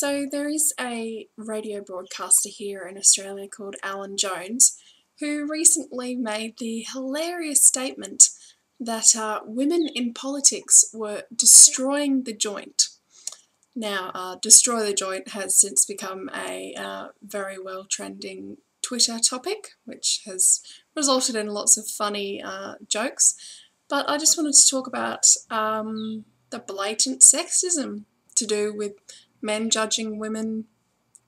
So there is a radio broadcaster here in Australia called Alan Jones who recently made the hilarious statement that women in politics were destroying the joint. Now, destroy the joint has since become a very well trending Twitter topic, which has resulted in lots of funny jokes. But I just wanted to talk about the blatant sexism to do with men judging women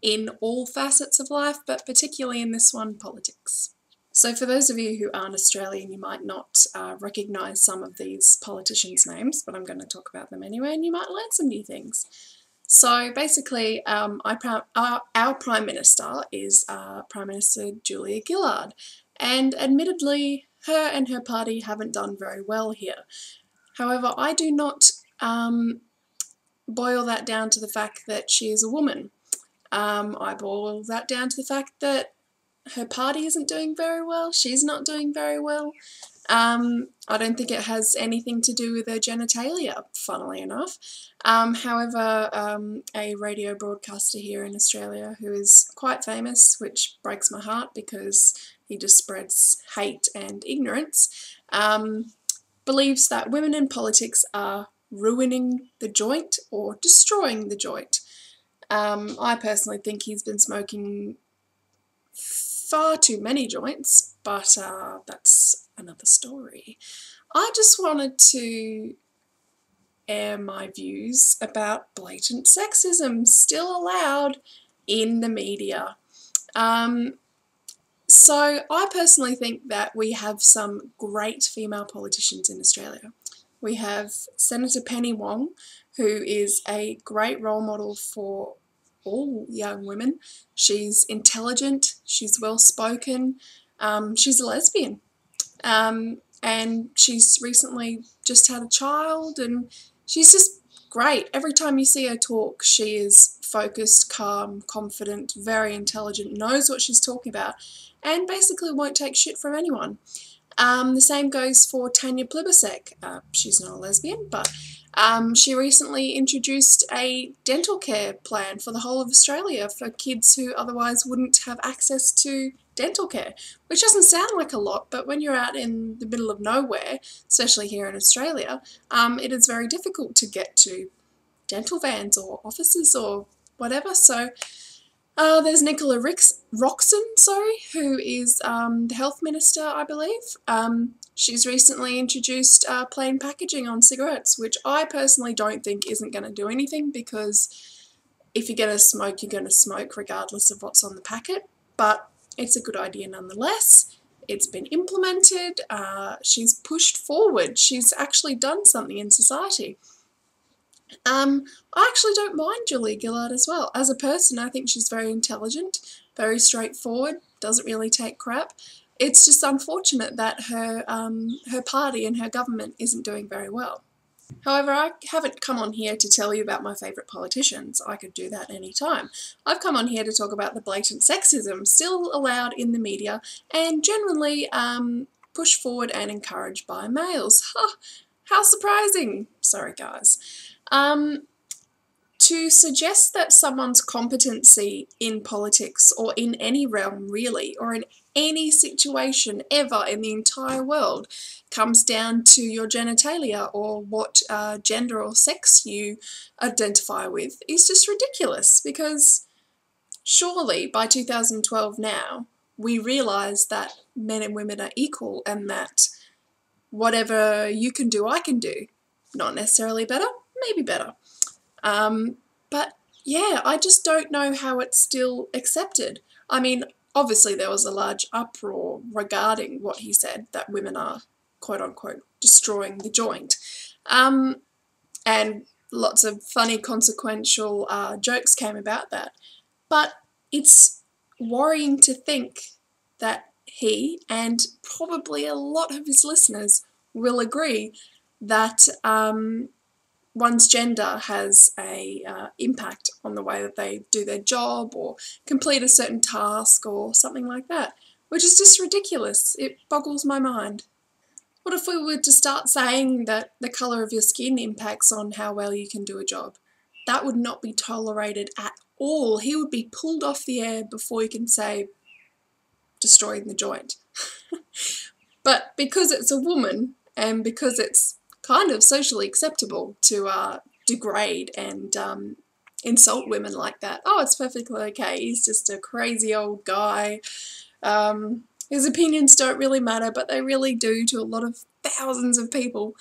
in all facets of life, but particularly in this one, politics. So for those of you who aren't Australian, you might not recognise some of these politicians' names, but I'm going to talk about them anyway, and you might learn some new things. So basically, our Prime Minister is Prime Minister Julia Gillard, and admittedly, her and her party haven't done very well here. However, I do not boil that down to the fact that she is a woman. I boil that down to the fact that her party isn't doing very well, she's not doing very well. I don't think it has anything to do with her genitalia, funnily enough. However, a radio broadcaster here in Australia who is quite famous, which breaks my heart because he just spreads hate and ignorance, believes that women in politics are ruining the joint or destroying the joint. I personally think he's been smoking far too many joints, but that's another story. I just wanted to air my views about blatant sexism still allowed in the media. So I personally think that we have some great female politicians in Australia. We have Senator Penny Wong, who is a great role model for all young women. She's intelligent, she's well-spoken, she's a lesbian, and she's recently just had a child, and she's just great. Every time you see her talk, she is focused, calm, confident, very intelligent, knows what she's talking about, and basically won't take shit from anyone. The same goes for Tanya Plibersek. She's not a lesbian, but she recently introduced a dental care plan for the whole of Australia for kids who otherwise wouldn't have access to dental care, which doesn't sound like a lot, but when you're out in the middle of nowhere, especially here in Australia, it is very difficult to get to dental vans or offices or whatever. So there's Nicola Roxon, who is the health minister, I believe. She's recently introduced plain packaging on cigarettes, which I personally don't think isn't going to do anything, because if you're going to smoke, you're going to smoke regardless of what's on the packet. But it's a good idea nonetheless. It's been implemented. She's pushed forward. She's actually done something in society. I actually don't mind Julia Gillard as well. As a person, I think she's very intelligent, very straightforward, doesn't really take crap. It's just unfortunate that her party and her government isn't doing very well. However, I haven't come on here to tell you about my favourite politicians. I could do that any time. I've come on here to talk about the blatant sexism still allowed in the media and generally pushed forward and encouraged by males. How surprising! Sorry, guys. To suggest that someone's competency in politics or in any realm really, or in any situation ever in the entire world, comes down to your genitalia or what gender or sex you identify with is just ridiculous, because surely by 2012 now we realise that men and women are equal and that whatever you can do, I can do. Not necessarily better, maybe better. But yeah, I just don't know how it's still accepted. I mean, obviously there was a large uproar regarding what he said, that women are, quote unquote, destroying the joint. And lots of funny consequential jokes came about that. But it's worrying to think that he, and probably a lot of his listeners, will agree that one's gender has a impact on the way that they do their job or complete a certain task or something like that, which is just ridiculous. It boggles my mind. What if we were to start saying that the colour of your skin impacts on how well you can do a job? that would not be tolerated at all. He would be pulled off the air before you can say destroying the joint. But because it's a woman, and because it's kind of socially acceptable to degrade and insult women like that, oh, it's perfectly okay. He's just a crazy old guy. His opinions don't really matter, but they really do to a lot of thousands of people.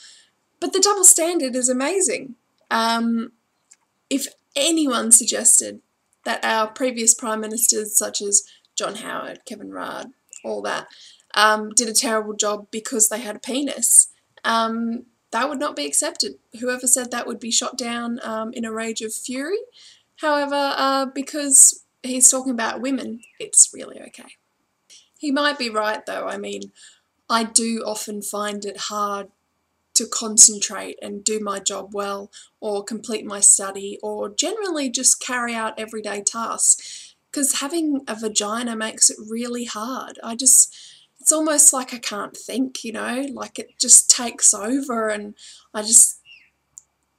But the double standard is amazing. If anyone suggested that our previous prime ministers, such as John Howard, Kevin Rudd, all that, did a terrible job because they had a penis, that would not be accepted. Whoever said that would be shot down in a rage of fury. However, because he's talking about women, it's really okay. He might be right, though. I mean, I do often find it hard to concentrate and do my job well, or complete my study, or generally just carry out everyday tasks, because having a vagina makes it really hard. It's almost like I can't think, you know, like it just takes over and I just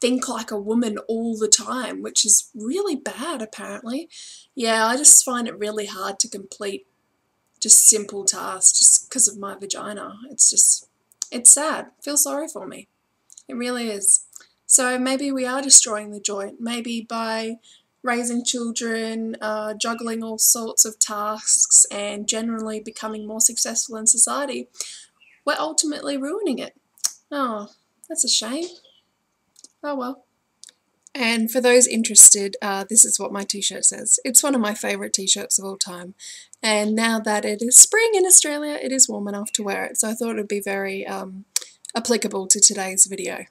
think like a woman all the time, which is really bad apparently. Yeah, I just find it really hard to complete just simple tasks just because of my vagina. It's sad. Feel sorry for me. It really is. So maybe we are destroying the joint. Maybe by raising children, juggling all sorts of tasks, and generally becoming more successful in society, we're ultimately ruining it. Oh, that's a shame. Oh well. And for those interested, this is what my t-shirt says. It's one of my favourite t-shirts of all time. And now that it is spring in Australia, it is warm enough to wear it. So I thought it would be very applicable to today's video.